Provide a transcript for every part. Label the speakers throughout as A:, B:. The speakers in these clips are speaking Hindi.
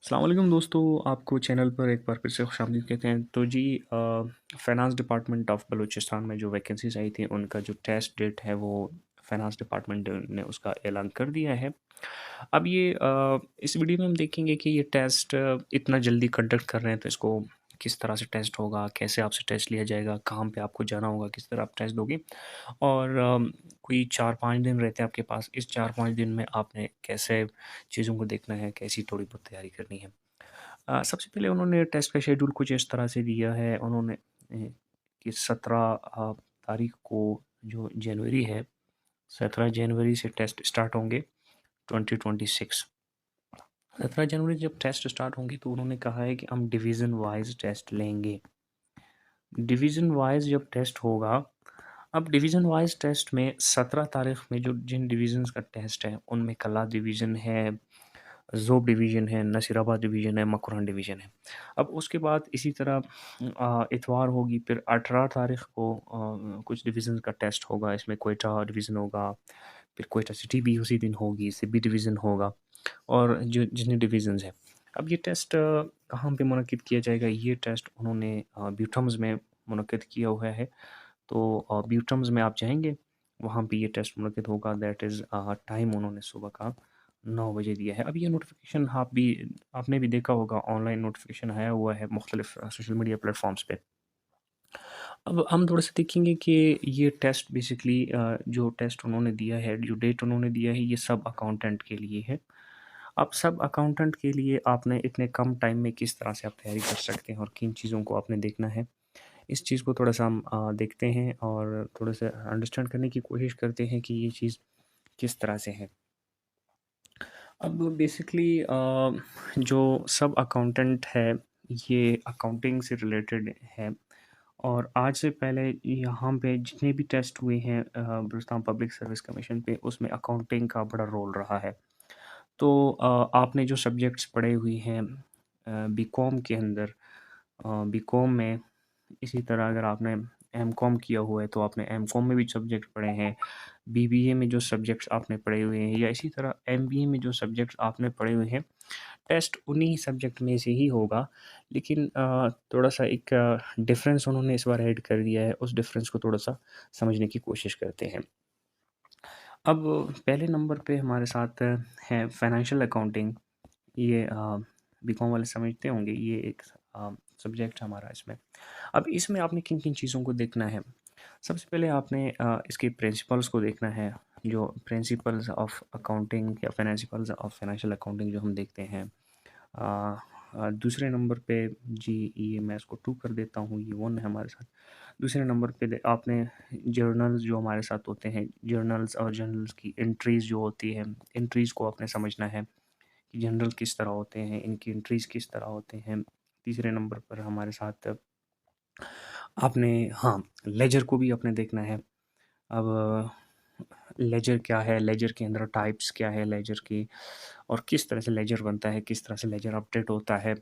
A: अस्सलाम वालेकुम दोस्तों, आपको चैनल पर एक बार फिर से खुशामदीद कहते हैं। तो जी फाइनेंस डिपार्टमेंट ऑफ बलूचिस्तान में जो वैकेंसीज आई थी उनका जो टेस्ट डेट है वो फाइनेंस डिपार्टमेंट ने उसका ऐलान कर दिया है। अब ये इस वीडियो में हम देखेंगे कि ये टेस्ट इतना जल्दी कंडक्ट कर रहे हैं तो इसको किस तरह से टेस्ट होगा, कैसे आपसे टेस्ट लिया जाएगा, कहाँ पे आपको जाना होगा, किस तरह आप टेस्ट दोगे और कोई 4-5 दिन रहते हैं आपके पास। इस 4-5 दिन में आपने कैसे चीज़ों को देखना है, कैसी थोड़ी बहुत तैयारी करनी है। सबसे पहले उन्होंने टेस्ट का शेड्यूल कुछ इस तरह से दिया है उन्होंने कि 17 तारीख को जो जनवरी है, 17 जनवरी से टेस्ट स्टार्ट होंगे 2026। 17 जनवरी जब टेस्ट स्टार्ट होंगे तो उन्होंने कहा है कि हम डिवीज़न वाइज टेस्ट लेंगे। डिवीज़न वाइज जब टेस्ट होगा, अब डिवीज़न वाइज टेस्ट में 17 तारीख में जो जिन डिवीज़न्स का टेस्ट है उनमें कला डिवीज़न है, ज़ोब डिवीज़न है, नसीराबाद डिवीज़न है, मकरान डिवीज़न है। अब उसके बाद इसी तरह इतवार होगी, फिर 18 तारीख को कुछ डिवीज़न का टेस्ट होगा, इसमें क्वेटा डिवीज़न होगा, फिर क्वेटा सिटी भी उसी दिन होगी, सिबी डिवीज़न होगा और जो जितने डिवीज़न्स हैं। अब ये टेस्ट कहाँ पे मुनक्किद किया जाएगा? ये टेस्ट उन्होंने ब्यूटम्स में मुनक्किद किया हुआ है। तो ब्यूटम्स में आप जाएँगे, वहाँ पे ये टेस्ट मुनक्किद होगा। दैट इज़ टाइम उन्होंने सुबह का 9 बजे दिया है। अब ये नोटिफ़िकेशन आपने भी देखा होगा, ऑनलाइन नोटिफ़िकेशन आया हुआ है मुख्तलिफ़ सोशल मीडिया प्लेटफ़ॉर्म्स पे। अब हम थोड़ा-सा देखेंगे कि ये टेस्ट बेसिकली जो टेस्ट उन्होंने दिया है, जो डेट उन्होंने दिया है, ये सब अकाउंटेंट के लिए है। अब सब अकाउंटेंट के लिए आपने इतने कम टाइम में किस तरह से आप तैयारी कर सकते हैं और किन चीज़ों को आपने देखना है, इस चीज़ को थोड़ा-सा हम देखते हैं और थोड़ा-सा अंडरस्टैंड करने की कोशिश करते हैं कि ये चीज़ किस तरह से है। अब बेसिकली जो सब अकाउंटेंट है, ये अकाउंटिंग से रिलेटेड है और आज से पहले यहाँ पे जितने भी टेस्ट हुए हैं बलूचिस्तान पब्लिक सर्विस कमीशन पे, उसमें अकाउंटिंग का बड़ा रोल रहा है। तो आपने जो सब्जेक्ट्स पढ़े हुए हैं बीकॉम के अंदर, बीकॉम में इसी तरह अगर आपने एमकॉम किया हुआ है तो आपने एमकॉम में भी सब्जेक्ट पढ़े हैं। बीबीए में जो सब्जेक्ट्स आपने पढ़े हुए हैं या इसी तरह एमबीए में जो सब्जेक्ट्स आपने पढ़े हुए हैं, टेस्ट उन्हीं सब्जेक्ट में से ही होगा। लेकिन थोड़ा-सा एक डिफ़रेंस उन्होंने इस बार ऐड कर दिया है, उस डिफ़रेंस को थोड़ा-सा समझने की कोशिश करते हैं। अब पहले नंबर पे हमारे साथ है फाइनेंशियल अकाउंटिंग। ये बीकॉम वाले समझते होंगे, ये एक सब्जेक्ट है हमारा इसमें। अब इसमें आपने किन-किन चीज़ों को देखना है? सबसे पहले आपने इसके प्रिंसिपल्स को देखना है, जो प्रिंसिपल्स ऑफ अकाउंटिंग या प्रिंसिपल्स ऑफ फाइनेंशियल अकाउंटिंग जो हम देखते हैं। दूसरे नंबर पे जी, ये मैं इसको 2 कर देता हूँ, ये 1 है हमारे साथ। दूसरे नंबर पे दे आपने जर्नल्स जो हमारे साथ होते हैं, जर्नल्स और जर्नल्स की एंट्रीज़ जो होती हैं, एंट्रीज़ को आपने समझना है कि जर्नल किस तरह होते हैं, इनकी एंट्रीज़ किस तरह होते हैं। तीसरे नंबर पर हमारे साथ आपने हाँ, लेजर को भी आपने देखना है। अब लेजर क्या है, लेजर के अंदर टाइप्स क्या है लेजर की और किस तरह से लेजर बनता है, किस तरह से लेजर अपडेट होता है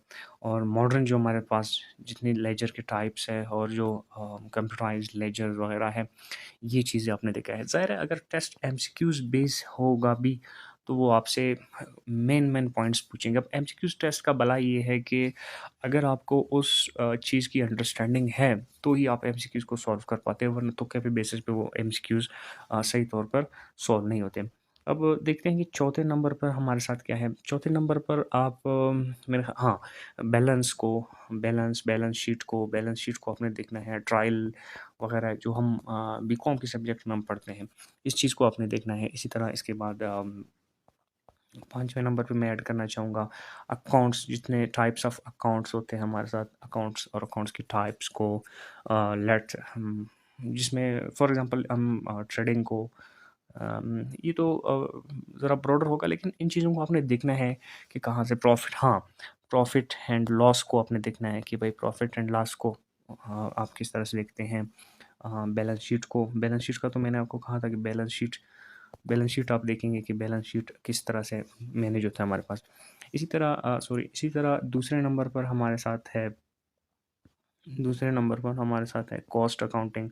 A: और मॉडर्न जो हमारे पास जितनी लेजर के टाइप्स है और जो कंप्यूटराइज्ड लेजर वगैरह है, ये चीज़ें आपने देखा है। ज़ाहिर है अगर टेस्ट एमसीक्यूज़ बेस होगा भी, तो वो आपसे मेन पॉइंट्स पूछेंगे। अब एमसीक्यूज़ टेस्ट का भला ये है कि अगर आपको उस चीज़ की अंडरस्टैंडिंग है, तो ही आप एमसीक्यूज़ को सॉल्व कर पाते हैं, वरना तुक्के पे बेसिस पे वो एमसीक्यूज़ सही तौर पर सॉल्व नहीं होते। अब देखते हैं कि चौथे नंबर पर हमारे साथ क्या है। चौथे नंबर पर आप मेरे हाँ, बैलेंस को बैलेंस शीट को आपने देखना है। ट्रायल वगैरह जो हम बीकॉम के सब्जेक्ट में हम पढ़ते हैं, इस चीज़ को आपने देखना है। इसी तरह इसके बाद 5वें नंबर पे मैं ऐड करना चाहूँगा अकाउंट्स, जितने टाइप्स ऑफ अकाउंट्स होते हैं हमारे साथ, अकाउंट्स और अकाउंट्स की टाइप्स को लेट हम जिसमें फॉर एग्ज़ाम्पल हम ट्रेडिंग को ये तो ज़रा ब्रॉडर होगा, लेकिन इन चीज़ों को आपने देखना है कि कहाँ से प्रॉफ़िट, हाँ, प्रॉफ़िट एंड लॉस को आपने देखना है कि भाई प्रॉफ़िट एंड लॉस को आप किस तरह से देखते हैं। बैलेंस शीट का तो मैंने आपको कहा था कि बैलेंस शीट आप देखेंगे कि बैलेंस शीट किस तरह से मैनेज होता है हमारे पास। इसी तरह दूसरे नंबर पर हमारे साथ है कॉस्ट अकाउंटिंग।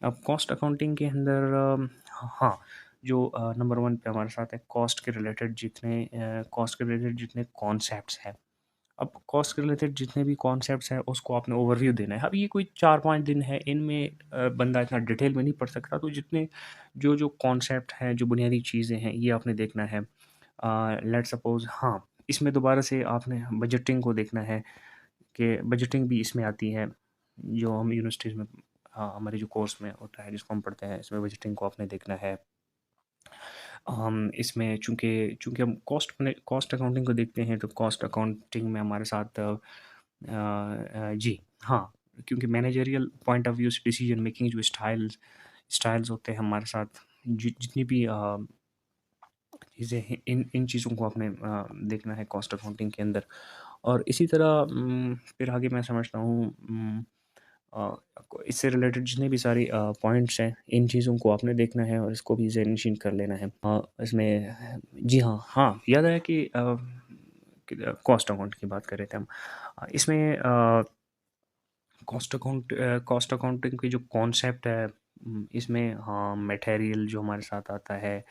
A: अब कॉस्ट अकाउंटिंग के अंदर हाँ, जो नंबर 1 पे हमारे साथ है कॉस्ट के रिलेटेड जितने कॉन्सेप्ट्स हैं, अब कॉस्ट के रिलेटेड जितने भी कॉन्सेप्ट्स हैं उसको आपने ओवरव्यू देना है। अब ये कोई 4-5 दिन है, इनमें बंदा इतना डिटेल में नहीं पढ़ सकता, तो जितने जो कॉन्सेप्ट हैं, जो बुनियादी चीज़ें हैं, ये आपने देखना है। लेट्स सपोज़, हाँ, इसमें दोबारा से आपने बजटिंग को देखना है कि बजटिंग भी इसमें आती है, जो हम यूनिवर्सिटीज़ में, हाँ, हमारे जो कोर्स में होता है, जिसको हम पढ़ते हैं, इसमें बजटिंग को आपने देखना है। इसमें चूँकि चूँकि हम कॉस्ट अकाउंटिंग को देखते हैं, तो कॉस्ट अकाउंटिंग में हमारे साथ जी, हाँ, क्योंकि मैनेजरियल पॉइंट ऑफ व्यू से डिसीजन मेकिंग जो स्टाइल्स होते हैं हमारे साथ, जितनी भी चीज़ें हैं, इन इन चीज़ों को आपने देखना है कॉस्ट अकाउंटिंग के अंदर। और इसी तरह फिर आगे मैं समझता हूँ, इससे रिलेटेड जितने भी सारे पॉइंट्स हैं, इन चीज़ों को आपने देखना है और इसको भी ज़हन-नशीन कर लेना है। इसमें जी हाँ, हाँ, याद आया कि कॉस्ट अकाउंट की बात कर रहे थे हम। इसमें कॉस्ट अकाउंटिंग की जो कॉन्सेप्ट है, इसमें हाँ, मटेरियल जो हमारे साथ आता है,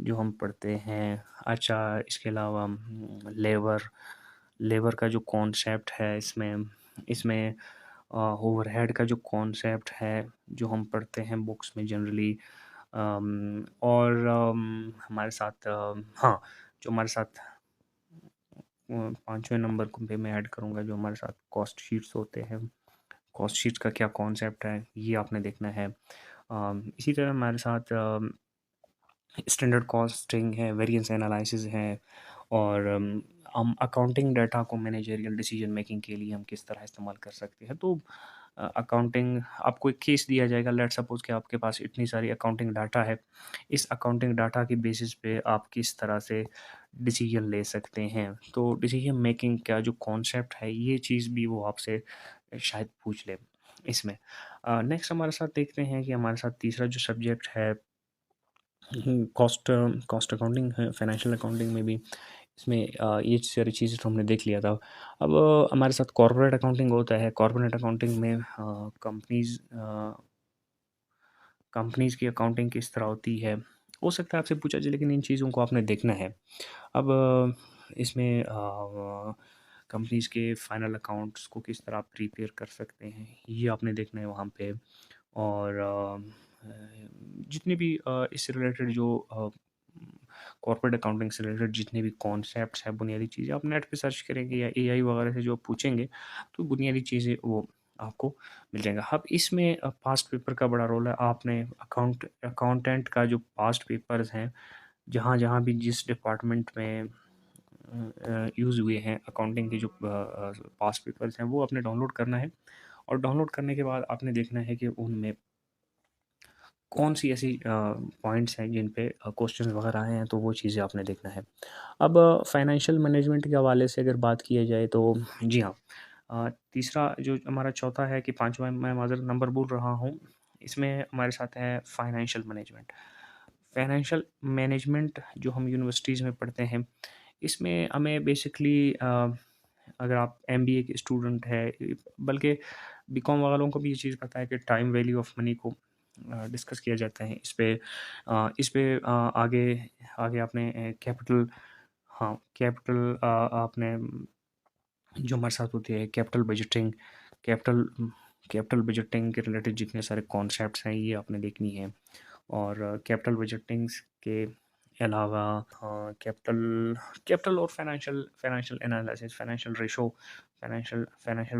A: जो हम पढ़ते हैं। अच्छा, इसके अलावा लेबर लेबर का जो कॉन्सेप्ट है इसमें, इसमें ओवरहेड का जो कॉन्सेप्ट है, जो हम पढ़ते हैं बुक्स में जनरली। और हमारे साथ हाँ, जो हमारे साथ 5वें नंबर को पे मैं ऐड करूँगा, जो हमारे साथ कॉस्ट शीट्स होते हैं। कॉस्ट शीट्स का क्या कॉन्सेप्ट है, ये आपने देखना है। इसी तरह हमारे साथ स्टैंडर्ड कॉस्टिंग है, वेरिएंस एनालिसिस है, और हम अकाउंटिंग डाटा को मैनेजरियल डिसीजन मेकिंग के लिए हम किस तरह इस्तेमाल कर सकते हैं। तो अकाउंटिंग, आपको एक केस दिया जाएगा, लेट्स सपोज कि आपके पास इतनी सारी अकाउंटिंग डाटा है। इस अकाउंटिंग डाटा की बेसिस पे आप किस तरह से डिसीजन ले सकते हैं। तो डिसीजन मेकिंग का जो कॉन्सेप्ट है, ये चीज़ भी वो आपसे शायद पूछ ले इसमें। नेक्स्ट हमारे साथ देखते हैं कि हमारे साथ तीसरा जो सब्जेक्ट है, कॉस्ट कॉस्ट अकाउंटिंग है, फाइनेंशियल अकाउंटिंग में भी इसमें ये सारी चीज़ें तो हमने देख लिया था। अब हमारे साथ कॉर्पोरेट अकाउंटिंग होता है। कॉर्पोरेट अकाउंटिंग में कंपनीज़ की अकाउंटिंग किस तरह होती है, हो सकता है आपसे पूछा जाए, लेकिन इन चीज़ों को आपने देखना है। अब इसमें कंपनीज़ के फाइनल अकाउंट्स को किस तरह आप प्रिपेयर कर सकते हैं, ये आपने देखना है वहाँ पे। और जितने भी इससे रिलेटेड जो कॉर्पोरेट अकाउंटिंग से रिलेटेड जितने भी कॉन्सेप्ट्स हैं, बुनियादी चीज़ें आप नेट पे सर्च करेंगे या एआई वगैरह से जो पूछेंगे, तो बुनियादी चीज़ें वो आपको मिल जाएगा। अब इसमें पास्ट पेपर का बड़ा रोल है। आपने अकाउंटेंट का जो पास्ट पेपर्स हैं, जहाँ जहाँ भी जिस डिपार्टमेंट में यूज़ हुए हैं अकाउंटिंग के जो पास्ट पेपर्स हैं, वो आपने डाउनलोड करना है। और डाउनलोड करने के बाद आपने देखना है कि उनमें कौन सी ऐसी पॉइंट्स हैं जिन पे क्वेश्चंस वगैरह आए हैं, तो वो चीज़ें आपने देखना है। अब फाइनेंशियल मैनेजमेंट के हवाले से अगर बात की जाए, तो जी हाँ, तीसरा जो हमारा चौथा है कि पाँचवा मैं माज़र नंबर बोल रहा हूँ, इसमें हमारे साथ है फाइनेंशियल मैनेजमेंट। फाइनेंशियल मैनेजमेंट जो हम यूनिवर्सिटीज़ में पढ़ते हैं, इसमें हमें बेसिकली अगर आप एमबीए के स्टूडेंट हैं, बल्कि बीकॉम वालों को भी ये चीज़ पता है कि टाइम वैल्यू ऑफ मनी को डिस्कस किया जाता है। इस पे आगे आगे आपने कैपिटल, हाँ, कैपिटल आपने जो हमारे साथ होती है कैपिटल कैपिटल बजटिंग के रिलेटेड जितने सारे कॉन्सेप्ट्स हैं, ये आपने देखनी है। और कैपिटल बजटिंग्स के अलावा कैपिटल कैपिटल और financial analysis, financial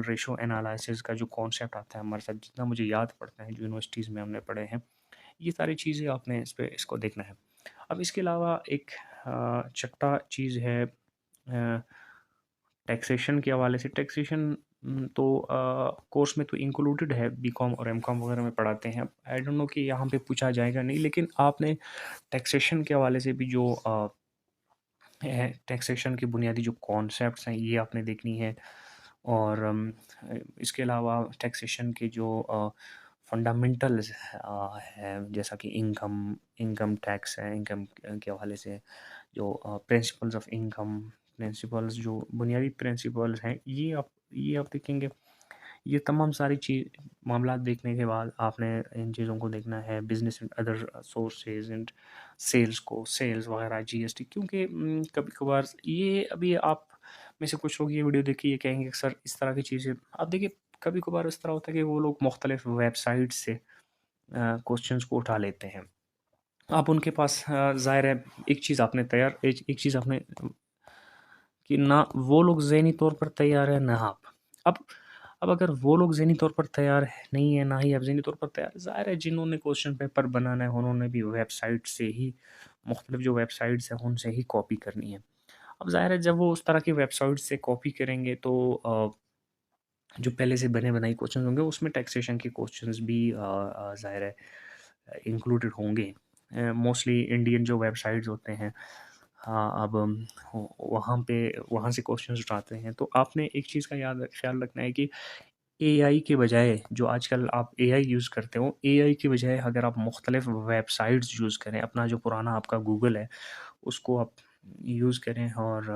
A: ratio analysis का जो कॉन्सेप्ट आता है हमारे साथ, जितना मुझे याद पड़ता है जो यूनिवर्सिटीज़ में हमने पढ़े हैं, ये सारी चीज़ें आपने इसको देखना है। अब इसके अलावा एक छठा चीज़ है टैक्सेशन के हवाले से। टैक्सेशन तो कोर्स में तो इंक्लूडेड है, बीकॉम और एमकॉम वगैरह में पढ़ाते हैं। आई डोंट नो कि यहाँ पे पूछा जाएगा नहीं, लेकिन आपने टैक्सेशन के हवाले से भी जो है, टैक्सेशन के बुनियादी जो कॉन्सेप्ट्स हैं, ये आपने देखनी है। और इसके अलावा टैक्सेशन के जो फंडामेंटल्स हैं, जैसा कि इनकम इनकम टैक्स है, इनकम के हवाले से जो प्रिंसिपल्स ऑफ इनकम, प्रिंसिपल्स जो बुनियादी प्रिंसिपल्स हैं, ये आप देखेंगे। ये तमाम सारी मामला देखने के बाद आपने इन चीज़ों को देखना है, business and other sources and sales वगैरह, जीएसटी, क्योंकि कभी कभार ये अभी आप में से कुछ लोग ये वीडियो देख के ये कहेंगे कि सर इस तरह की चीज़ें आप देखिए, कभी-कभार इस तरह होता है कि वो लोग मुख्तलिफ वेबसाइट से क्वेश्चंस को उठा लेते हैं। आप उनके पास ज़ाहिर है एक चीज़ आपने तैयार एक चीज़ आपने कि ना वो लोग ज़हनी तौर पर तैयार है ना आप। अब अब अगर वो लोग ज़हनी तौर पर तैयार है नहीं है, ना ही आप ज़हनी तौर पर तैयार, ज़ाहिर है जिन्होंने क्वेश्चन पेपर बनाना है उन्होंने भी वेबसाइट से ही मुख्तलिफ जो वेबसाइट्स हैं उनसे ही कॉपी करनी है। अब ज़ाहिर है जब वो उस तरह की वेबसाइट से कॉपी करेंगे तो जो पहले से बने बनाए क्वेश्चन होंगे उसमें टैक्सेशन के क्वेश्चंस भी ज़ाहिर है इंक्लूडेड होंगे। मोस्टली इंडियन जो वेबसाइट्स होते हैं, हाँ, अब वहाँ पे वहाँ से क्वेश्चंस उठाते हैं। तो आपने एक चीज़ का याद ख़्याल रखना है कि एआई के बजाय जो आजकल आप एआई यूज़ करते हो, एआई के बजाय अगर आप मुख्तलिफ वेबसाइट्स यूज़ करें, अपना जो पुराना आपका गूगल है, उसको आप यूज़ करें और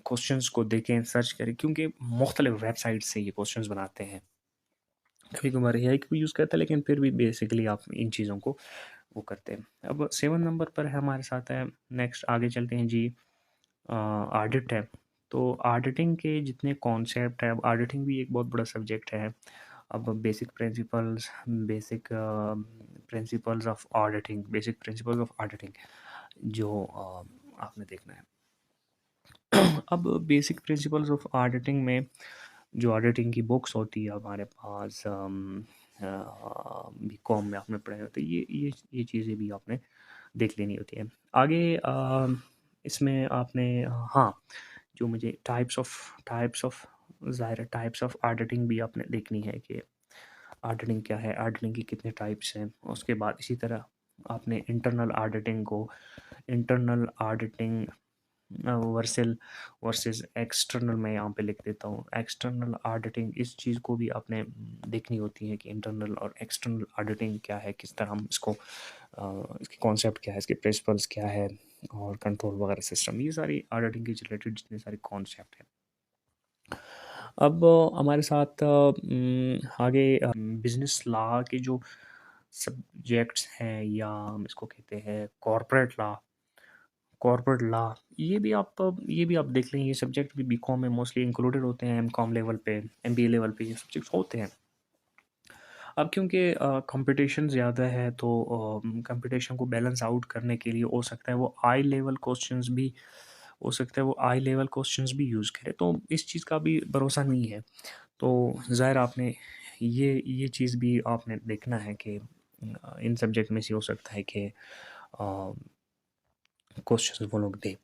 A: क्वेश्चंस को देखें, सर्च करें क्योंकि मुख्तलिफ वेबसाइट से ये क्वेश्चंस बनाते हैं। कभी-कभार एआई को भी यूज़ करते हैं लेकिन फिर भी बेसिकली आप इन चीज़ों को वो करते हैं। अब 7 नंबर पर है हमारे साथ है, नेक्स्ट आगे चलते हैं जी, ऑडिट है। तो ऑडिटिंग के जितने कॉन्सेप्ट हैं, अब ऑडिटिंग भी एक बहुत बड़ा सब्जेक्ट है। अब बेसिक प्रिंसिपल्स ऑफ ऑडिटिंग जो आपने देखना है। अब बेसिक प्रिंसिपल्स ऑफ ऑडिटिंग में जो ऑडिटिंग की बुक्स होती है हमारे पास, बीकॉम में आपने पढ़ाई होती है, ये चीज़ें भी आपने देख लेनी होती है। आगे इसमें आपने हाँ, जो मुझे टाइप्स ऑफ ज़ाहिर है टाइप्स ऑफ ऑडिटिंग भी आपने देखनी है कि ऑडिटिंग क्या है, ऑडिटिंग के कितने टाइप्स हैं। उसके बाद इसी तरह आपने internal auditing Vercel versus external मैं यहाँ पे लिख देता हूँ। एक्सटर्नल ऑडिटिंग इस चीज़ को भी आपने देखनी होती है कि इंटरनल और एक्सटर्नल ऑडिटिंग क्या है, किस तरह हम इसको इसके कॉन्सेप्ट क्या है, इसके प्रिंसिपल्स क्या है और कंट्रोल वगैरह सिस्टम, ये सारी ऑडिटिंग के रिलेटेड जितने सारे कॉन्सेप्ट हैं। अब हमारे साथ आगे बिजनेस लॉ के जो सब्जेक्ट्स हैं या हम इसको कहते हैं कॉर्पोरेट लॉ, ये भी आप देख लें, ये सब्जेक्ट भी बीकॉम में मोस्टली इंक्लूडेड होते हैं, एमकॉम लेवल पे, एमबीए लेवल पे ये सब्जेक्ट्स होते हैं। अब क्योंकि कंपटीशन ज़्यादा है तो कंपटीशन को बैलेंस आउट करने के लिए हो सकता है वो आई लेवल क्वेश्चंस भी यूज़ करे, तो इस चीज़ का भी भरोसा नहीं है। तो ज़ाहिर आपने ये चीज़ भी आपने देखना है कि इन सब्जेक्ट में से हो सकता है कि क्वेश्चंस वो लोग दें।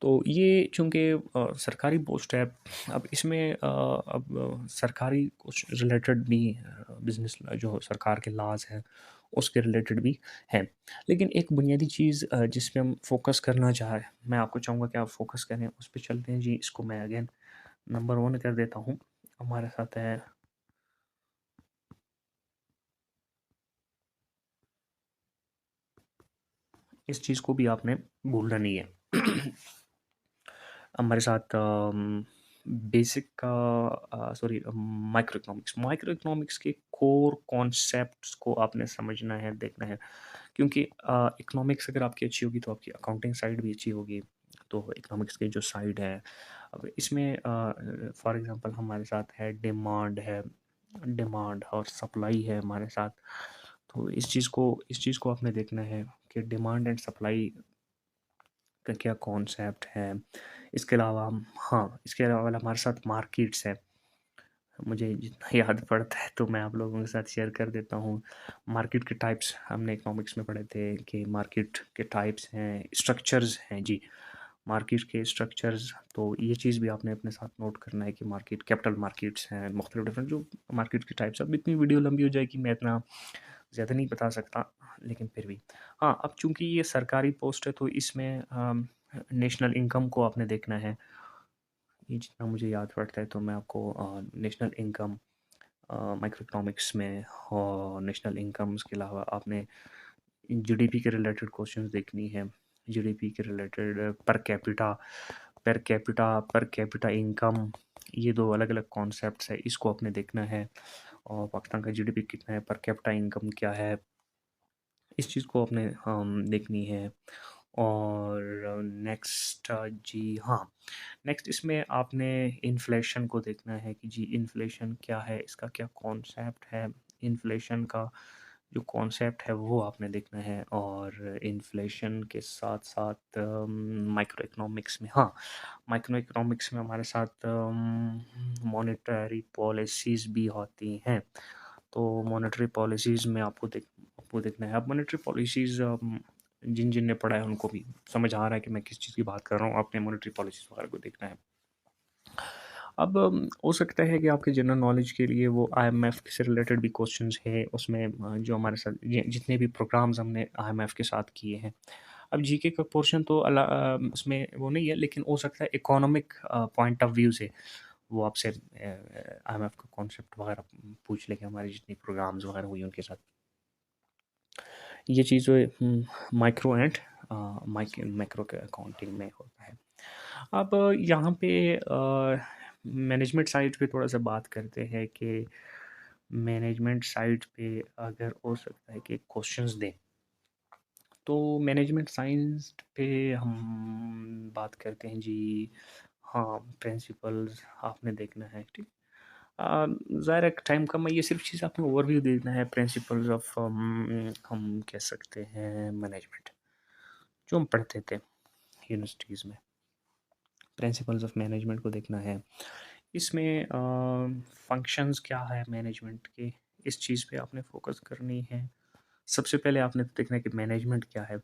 A: तो ये चूँकि सरकारी पोस्ट है, अब इसमें सरकारी कुछ रिलेटेड भी बिज़नेस जो सरकार के लॉज़ हैं, उसके रिलेटेड भी हैं। लेकिन एक बुनियादी चीज़ जिस पे हम फ़ोकस करना मैं आपको चाहूँगा कि आप फ़ोकस करें, उस पे चलते हैं जी। इसको मैं अगेन नंबर 1 कर देता हूँ। हमारे साथ है, इस चीज़ को भी आपने भूलना नहीं है। हमारे साथ बेसिक का सॉरी माइक्रो इकोनॉमिक्स के कोर कॉन्सेप्ट्स को आपने समझना है, देखना है क्योंकि इकोनॉमिक्स अगर आपकी अच्छी होगी तो आपकी अकाउंटिंग साइड भी अच्छी होगी। तो इकोनॉमिक्स की जो साइड है, अब इसमें फॉर एग्जांपल हमारे साथ डिमांड और सप्लाई है हमारे साथ। तो इस चीज़ को आपने देखना है कि डिमांड एंड सप्लाई का क्या कॉन्सेप्ट है। इसके अलावा इसके अलावा हमारे साथ मार्केट्स हैं। मुझे जितना याद पड़ता है तो मैं आप लोगों के साथ शेयर कर देता हूँ। मार्केट के टाइप्स हमने इकोनॉमिक्स में पढ़े थे कि मार्केट के टाइप्स हैं, स्ट्रक्चर्स हैं जी। मार्केट के स्ट्रक्चर्स, तो ये चीज़ भी आपने अपने साथ नोट करना है कि मार्केट कैपिटल मार्केट्स हैं, मुख्तलिफ डिफरेंट जो मार्केट की टाइप्स। अब इतनी वीडियो लंबी हो जाएगी, मैं इतना ज़्यादा नहीं बता सकता, लेकिन फिर भी हाँ, अब चूँकि ये सरकारी पोस्ट है तो इसमें नेशनल इनकम को आपने देखना है। ये जितना मुझे याद पड़ता है तो मैं आपको नेशनल इनकम माइक्रो इकोनॉमिक्स में और नेशनल इनकम्स के अलावा आपने जीडीपी के रिलेटेड क्वेश्चंस देखनी है। जीडीपी के रिलेटेड पर कैपिटा इनकम, ये दो अलग अलग कॉन्सेप्ट्स है, इसको आपने देखना है। और पाकिस्तान का जीडीपी कितना है, पर कैपिटा इनकम क्या है, इस चीज़ को आपने देखनी है। और नेक्स्ट जी हाँ, नेक्स्ट इसमें आपने इन्फ्लेशन को देखना है कि जी इन्फ्लेशन क्या है, इसका क्या कॉन्सेप्ट है, इन्फ्लेशन का जो कॉन्सेप्ट है वो आपने देखना है। और इन्फ्लेशन के साथ साथ माइक्रो इकोनॉमिक्स में हाँ, माइक्रो इकोनॉमिक्स में हमारे साथ मॉनेटरी पॉलिसीज़ भी होती हैं। तो मॉनेटरी पॉलिसीज़ में आपको देखना है। अब मॉनेटरी पॉलिसीज़ जिन ने पढ़ा है उनको भी समझ आ रहा है कि मैं किस चीज़ की बात कर रहा हूँ। आपने मॉनेटरी पॉलिसीज़ वगैरह को देखना है। अब हो सकता है कि आपके जनरल नॉलेज के लिए वो आईएमएफ से रिलेटेड भी क्वेश्चंस है उसमें, जो हमारे साथ जितने भी प्रोग्राम्स हमने आईएमएफ के साथ किए हैं। अब जीके का पोर्शन तो उसमें वो नहीं है, लेकिन हो सकता है इकोनॉमिक पॉइंट ऑफ व्यू से वो आपसे आईएमएफ का कॉन्सेप्ट वगैरह पूछ लेंगे हमारे जितनी प्रोग्राम्स वगैरह हुई उनके साथ। ये चीज़ें माइक्रो एंड मैक्रो के अकाउंटिंग में होता है। अब यहाँ पे मैनेजमेंट साइड पे थोड़ा सा बात करते हैं कि मैनेजमेंट साइड पे अगर हो सकता है कि क्वेश्चंस दें, तो मैनेजमेंट साइंस पे हम बात करते हैं जी। हाँ, प्रिंसिपल्स आपने देखना है, ठीक। ज़ाहिर है टाइम कम है, ये सिर्फ चीज़ आपने ओवरव्यू देखना है प्रिंसिपल्स ऑफ हम कह सकते हैं मैनेजमेंट, जो हम पढ़ते थे यूनिवर्सिटीज़ में। प्रिंसिपल्स ऑफ मैनेजमेंट को देखना है। इसमें फंक्शंस क्या है मैनेजमेंट के, इस चीज़ पे आपने फोकस करनी है। सबसे पहले आपने देखना है कि मैनेजमेंट क्या है।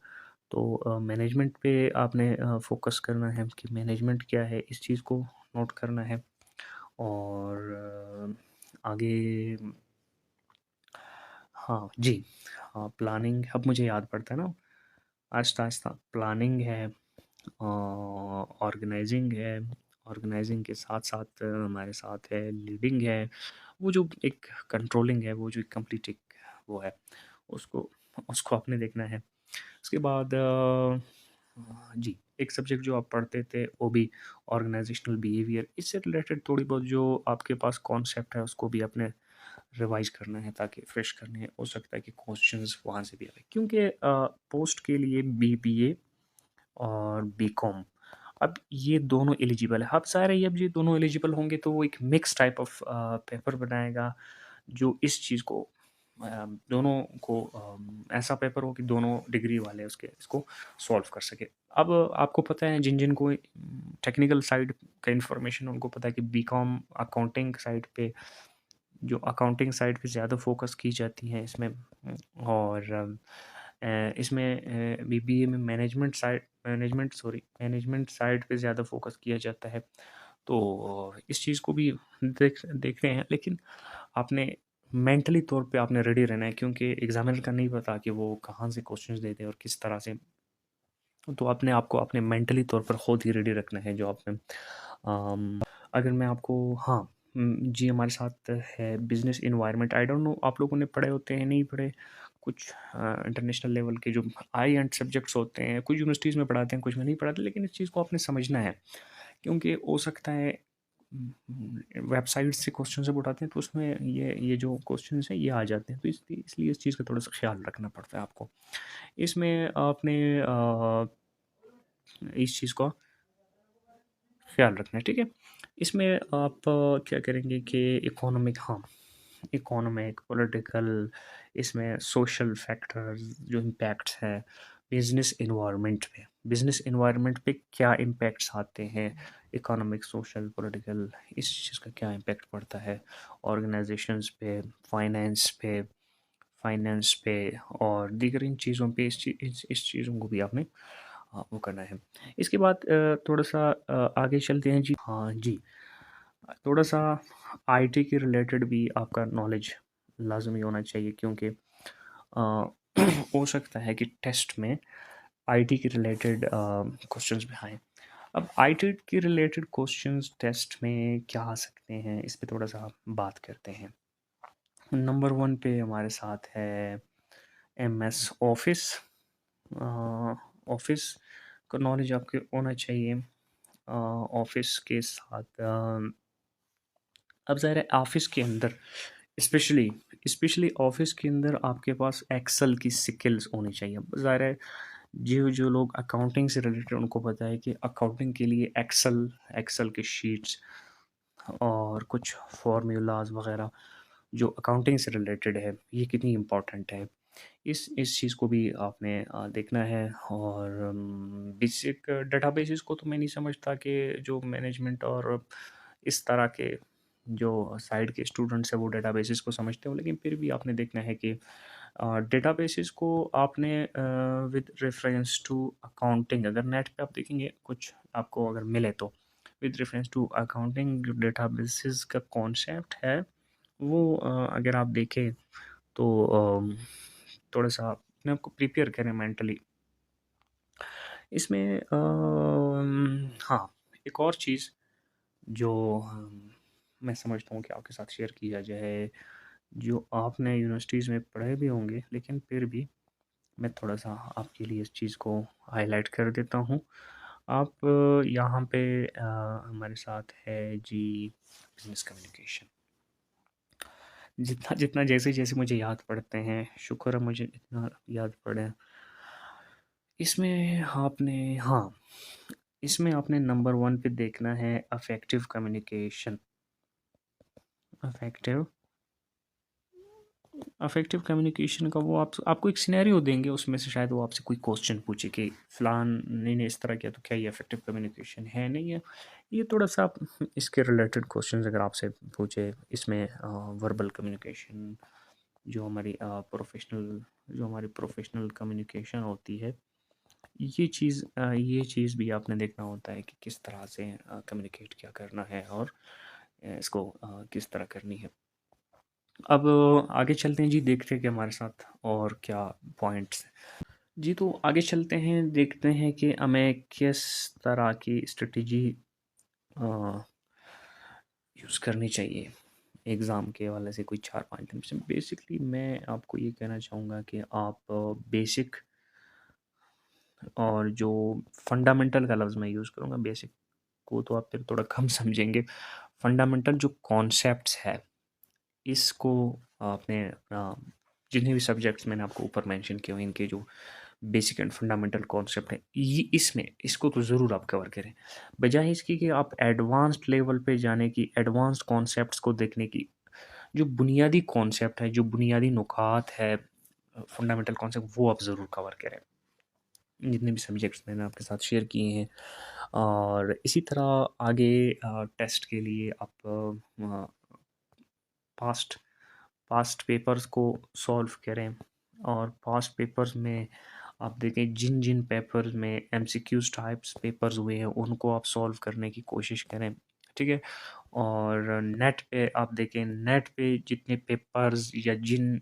A: तो मैनेजमेंट पे आपने फोकस करना है कि मैनेजमेंट क्या है, इस चीज़ को नोट करना है। और आगे हाँ जी, हाँ प्लानिंग अब मुझे याद पड़ता है ना, आहिस्ता-आहिस्ता प्लानिंग है, ऑर्गेनाइज़िंग है, ऑर्गेनाइज़िंग के साथ-साथ हमारे साथ है लीडिंग है, वो जो एक कंट्रोलिंग है, वो जो कंप्लीट एक वो है, उसको उसको आपने देखना है। उसके बाद जी, एक सब्जेक्ट जो आप पढ़ते थे वो भी ऑर्गेनाइज़ेशनल बिहेवियर, इससे रिलेटेड थोड़ी बहुत जो आपके पास कॉन्सेप्ट है उसको भी आपने रिवाइज़ करना है ताकि फ्रेश करने हैं। हो सकता है कि क्वेश्चंस वहाँ से भी आए क्योंकि पोस्ट के लिए बीबीए और बीकॉम, अब ये दोनों एलिजिबल है। अब ज़ाहिर है अब ये दोनों एलिजिबल होंगे तो वो एक मिक्स टाइप ऑफ पेपर बनाएगा जो इस चीज़ को दोनों को ऐसा पेपर हो कि दोनों डिग्री वाले उसके इसको सॉल्व कर सके। अब आपको पता है जिन को टेक्निकल साइड का इन्फॉर्मेशन उनको पता है कि बीकॉम अकाउंटिंग साइड पे, जो अकाउंटिंग साइड पे ज़्यादा फोकस की जाती है इसमें। और इसमें बीबीए में मैनेजमेंट साइड पे ज़्यादा फोकस किया जाता है। तो इस चीज़ को भी देख रहे हैं, लेकिन आपने मेंटली तौर पे आपने रेडी रहना है क्योंकि एग्जामिनर का नहीं पता कि वो कहाँ से क्वेश्चंस देते हैं और किस तरह से। तो अपने आप को अपने मेंटली तौर पर खुद ही रेडी रखना है जो आपने अगर मैं आपको हाँ जी हमारे साथ है business environment. I don't know आप लोगों ने पढ़े होते हैं नहीं पढ़े, कुछ इंटरनेशनल लेवल के जो आई एंड सब्जेक्ट्स होते हैं कुछ यूनिवर्सिटीज़ में पढ़ाते हैं कुछ में नहीं पढ़ाते, लेकिन इस चीज़ को आपने समझना है क्योंकि हो सकता है वेबसाइट से क्वेश्चन जब उठाते हैं तो उसमें ये जो क्वेश्चन हैं ये आ जाते हैं, तो इसलिए इसलिए इस चीज़ का थोड़ा सा ख्याल रखना पड़ता है आपको। इसमें आपने इस चीज़ का ख्याल रखना है, ठीक है। इसमें आप क्या करेंगे कि इकोनॉमिक हाँ, इकोनॉमिक पॉलिटिकल, इसमें सोशल फैक्टर्स जो इम्पैक्ट्स हैं बिजनेस इन्वायरमेंट पे क्या इम्पैक्ट्स आते हैं, इकोनॉमिक सोशल पॉलिटिकल, इस चीज़ का क्या इम्पैक्ट पड़ता है ऑर्गेनाइजेशंस पे, फाइनेंस पे और दीगर इन चीज़ों पे, इस चीज़ों को भी आपने वो करना है। इसके बाद थोड़ा सा आगे चलते हैं जी। हाँ जी, थोड़ा सा आईटी के रिलेटेड भी आपका नॉलेज लाज़मी होना चाहिए क्योंकि हो सकता है कि टेस्ट में आईटी के रिलेटेड क्वेश्चंस भी आएँ। अब आईटी के रिलेटेड क्वेश्चंस टेस्ट में क्या आ सकते हैं, इस पे थोड़ा सा बात करते हैं। नंबर 1 पे हमारे साथ है एमएस ऑफ़िस। ऑफ़िस का नॉलेज आपके होना चाहिए। ऑफ़िस के साथ अब ज़ाहिर है ऑफ़िस के अंदर स्पेशली स्पेशली ऑफ़िस के अंदर आपके पास एक्सेल की स्किल्स होनी चाहिए। ज़ाहिर है जो जो लोग अकाउंटिंग से रिलेटेड उनको पता है कि अकाउंटिंग के लिए एक्सेल एक्सेल के शीट्स और कुछ फार्मूलाज वगैरह जो अकाउंटिंग से रिलेटेड है ये कितनी इम्पोर्टेंट है। इस चीज़ को भी आपने देखना है। और बेसिक डेटाबेसेस को तो मैं नहीं समझता कि जो मैनेजमेंट और इस तरह के जो साइड के स्टूडेंट्स हैं वो डेटाबेसेस को समझते हो, लेकिन फिर भी आपने देखना है कि डेटाबेसेस को आपने विद रेफरेंस टू अकाउंटिंग अगर नेट पे आप देखेंगे कुछ आपको अगर मिले तो विद रेफरेंस टू अकाउंटिंग जो डेटाबेसेस का कॉन्सेप्ट है वो अगर आप देखें तो थोड़ा सा अपने आप को प्रिपेयर करें मेंटली इसमें। हाँ, एक और चीज़ जो मैं समझता हूँ कि आपके साथ शेयर किया जाए, जो आपने यूनिवर्सिटीज़ में पढ़े भी होंगे लेकिन फिर भी मैं थोड़ा-सा आपके लिए इस चीज़ को हाइलाइट कर देता हूँ। आप यहाँ पे हमारे साथ है जी बिज़नेस कम्युनिकेशन। जितना जितना जैसे-जैसे मुझे याद पड़ते हैं, शुक्र है मुझे इतना याद पड़े। इसमें आपने हाँ, इसमें आपने नंबर 1 पे देखना है affective communication. Affective affective communication का वो आप आपको एक सिनेरियो देंगे, उसमें से शायद वो आपसे कोई क्वेश्चन पूछे कि फ़लान ने इस तरह किया तो क्या ये अफेक्टिव कम्युनिकेशन है, नहीं है? ये थोड़ा-सा आप इसके रिलेटेड क्वेश्चंस अगर आपसे पूछे, इसमें वर्बल कम्युनिकेशन जो हमारी प्रोफ़ेशनल कम्युनिकेशन होती है, ये चीज़ भी आपने देखना होता है कि किस तरह से कम्युनिकेट क्या करना है और इसको किस तरह करनी है। अब आगे चलते हैं जी, देखते हैं कि हमारे साथ और क्या पॉइंट्स हैं। जी, तो आगे चलते हैं, देखते हैं कि हमें किस तरह की स्ट्रेटजी अ, यूज़ करनी चाहिए एग्ज़ाम के हवाले से कोई 4-5 दिन से। बेसिकली मैं आपको ये कहना चाहूँगा कि आप बेसिक और जो फंडामेंटल का लफ्ज़ मैं यूज़ करूँगा, बेसिक को तो आप फिर थोड़ा कम समझेंगे। फंडामेंटल जो कॉन्सेप्ट्स है इसको आपने जितने भी सब्जेक्ट्स मैंने आपको ऊपर मेंशन किए हुए इनके जो बेसिक एंड फंडामेंटल कॉन्सेप्ट है ये इसमें इसको तो ज़रूर आप कवर करें, बजाय इसकी कि आप एडवांस्ड लेवल पे जाने की, एडवांस्ड कॉन्सेप्ट्स को देखने की। जो बुनियादी कॉन्सेप्ट है, जो बुनियादी नुकात है, फंडामेंटल कॉन्सेप्ट वो आप ज़रूर कवर करें, जितने भी सब्जेक्ट्स मैंने आपके साथ शेयर किए हैं। और इसी तरह आगे टेस्ट के लिए आप पास्ट पास्ट पेपर्स को सॉल्व करें। और पास्ट पेपर्स में आप देखें जिन जिन पेपर्स में एमसीक्यूज टाइप्स पेपर्स हुए हैं उनको आप सॉल्व करने की कोशिश करें, ठीक है। और नेट पे आप देखें, नेट पे जितने पेपर्स या जिन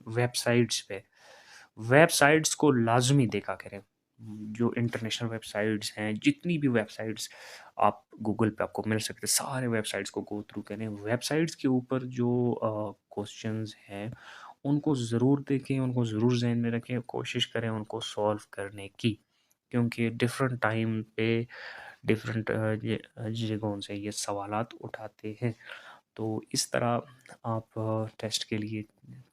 A: वेबसाइट्स को लाजमी देखा करें। जो इंटरनेशनल वेबसाइट्स हैं, जितनी भी वेबसाइट्स आप गूगल पे आपको मिल सकते हैं, सारे वेबसाइट्स को गो थ्रू करें। वेबसाइट्स के ऊपर जो क्वेश्चंस हैं उनको ज़रूर देखें, उनको ज़रूर ज़हन में रखें, कोशिश करें उनको सॉल्व करने की, क्योंकि डिफरेंट टाइम पे डिफरेंट जगहों से ये सवालात उठाते हैं। तो इस तरह आप टेस्ट के लिए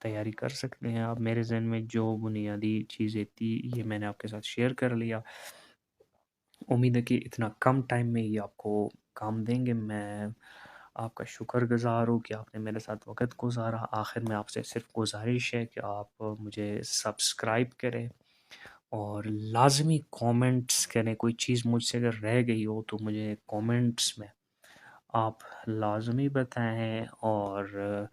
A: तैयारी कर सकते हैं। आप मेरे ज़हन में जो बुनियादी चीज़ें थी ये मैंने आपके साथ शेयर कर लिया। उम्मीद है कि इतना कम टाइम में ये आपको काम देंगे। मैं आपका शुक्रगुज़ार हूँ कि आपने मेरे साथ वक़्त गुज़ारा। आखिर में आपसे सिर्फ़ गुज़ारिश है कि आप मुझे सब्सक्राइब करें और लाज़मी कमेंट्स करें। कोई चीज़ मुझसे अगर रह गई हो तो मुझे कमेंट्स में आप लाज़मी बताएँ। और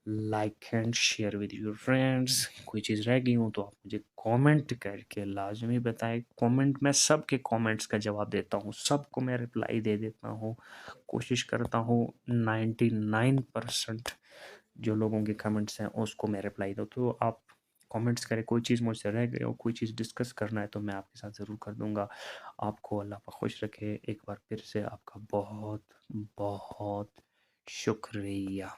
A: like and share with your friends. कोई चीज़ रह गई हो तो आप मुझे कमेंट करके लाज़मी बताएँ। कमेंट मैं सबके कमेंट्स का जवाब देता हूँ, सबको मैं रिप्लाई दे देता हूँ। कोशिश करता हूँ 99% जो लोगों के कमेंट्स हैं उसको मैं रिप्लाई दूँ। तो आप कमेंट्स करें, कोई चीज़ मुझसे रह गई हो, कोई चीज़ डिस्कस करना है तो मैं आपके साथ ज़रूर कर दूँगा। आपको अल्लाह पाक खुश रखे। एक बार फिर से आपका बहुत बहुत शुक्रिया।